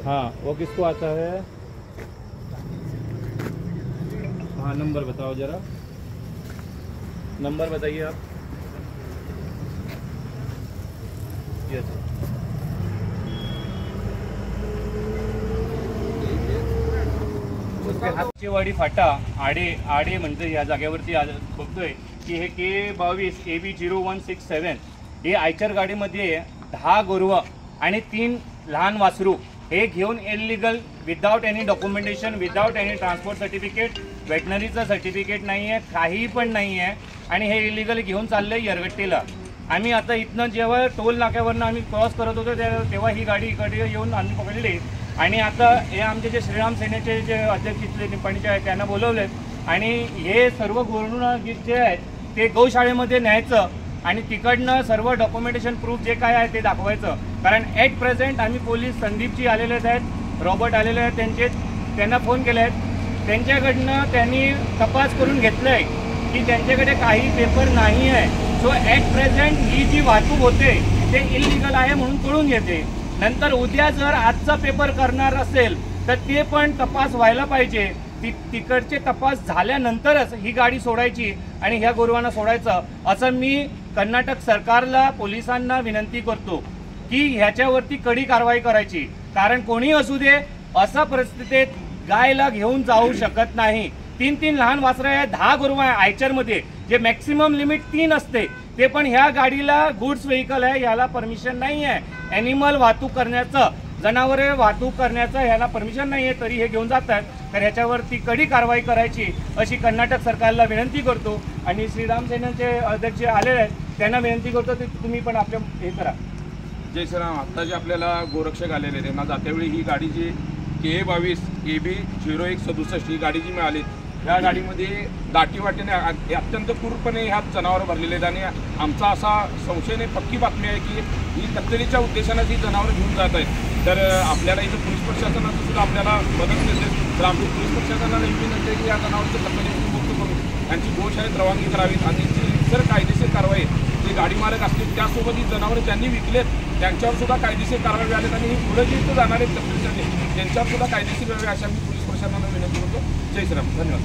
हाँ, वो किसको आता है? हाँ, नंबर बताओ जरा, नंबर बताइए आप। यस, हातचेवाडी फाटा आडे म्हणजे या जागेवरती बघतोय की हे K22 AB 0167 हे आयचर गाडीमध्ये 10 गोरवं आणि 3 लहान वासरू हे घेऊन illegal without any documentation, without any transport certificate, वेटनरीचं सर्टिफिकेट नाही आहे, काही पण नाही आहे आणि हे इलिगल घेऊन चालले यरगट्टीला। आम्ही आता इथनं जेव्हा टोल नाक्यावरनं आम्ही क्रॉस करत होतो तेव्हा ही गाडी इकडे येऊन आम्ही पकडली आणि आता हे आमचे जे श्रीराम सेनेचे जे अध्यक्ष इथले निपाणीचे आहेत त्यांना बोलवले आणि हे सर्व गोरवं जे आहेत ते गौशाळेमध्ये न्यायचं आणि तिकडनं सर्व डॉक्युमेंटेशन प्रूफ जे काय आहे ते दाखवायचं। कारण ॲट प्रेझेंट आम्ही पोलीस संदीपजी आलेले आहेत, रॉबर्ट आलेले आहेत, त्यांना फोन केले आहेत, त्यांच्याकडनं त्यांनी तपास करून घेतलं आहे की त्यांच्याकडे काही पेपर नाही आहे। सो ॲट प्रेझेंट ही जी वाहतूक होते ते इलिगल आहे म्हणून कळून येते। नंतर उद्या जर आजचा पेपर करणार असेल तर ते पण तपास व्हायला पाहिजे। तिकडचे तपास झाल्यानंतरच ही गाडी सोडायची आणि ह्या गोरवांना सोडायचं असं मी कर्नाटक सरकारला, पोलिसांना विनंती करतो की ह्याच्यावरती कडी कारवाई करायची। कारण कोणी असू दे अशा परिस्थितीत गायला घेऊन जाऊ शकत नाही। 3 लहान वासरं आहे, 10 गोरवं आहे आयचरमध्ये, जे मॅक्सिमम लिमिट 3 असते ते पण ह्या गाडीला गुड्स व्हेकल आहे, याला परमिशन नाही आहे। ॲनिमल वाहतूक करण्याचं, जनावरे वाहतूक करण्याचं ह्याला परमिशन नाही आहे, तरी हे घेऊन जातात। तर ह्याच्यावरती कडी कारवाई करायची अशी कर्नाटक सरकारला विनंती करतो आणि श्रीराम सेनेचे अध्यक्ष आलेले आहेत त्यांना विनंती करतो की तुम्ही पण आपलं हे करा। जय श्रीराम। आत्ता जे आपल्याला गोरक्षक आलेले त्यांना जात्यावेळी ही गाडी जी K22 AB 0167 ही गाडी जी मिळाली, या गाडीमध्ये दाटीवाटीने अत्यंत क्रूरपणे ह्या जनावरं भरलेले आहेत आणि आमचा असा संशयने पक्की बातमी आहे की ही कत्तलीच्या उद्देशाने ही जनावरं घेऊन जात आहेत। तर आपल्याला इथं पोलीस प्रशासनाचं सुद्धा आपल्याला मदत मिळते, तर आमची पोलीस प्रशासनाला विनंती आहे की या जनावरांचं कत्तलीतून मुक्त करून त्यांची गोशाळेत रवानगी करावीत आणि जर कायदेशीर कारवाई जे गाडी मालक असतील त्यासोबत ही जनावरं ज्यांनी विकलेत त्यांच्यावर सुद्धा कायदेशीर कारवाई व्हावी आणि ही पुढे जे इथं जाणारे कत्तलीसाठी त्यांच्यावर सुद्धा कायदेशीर व्हावी अशा मी पोलीस प्रशासनाला विनंती करतो। जय श्रीराम, धन्यवाद।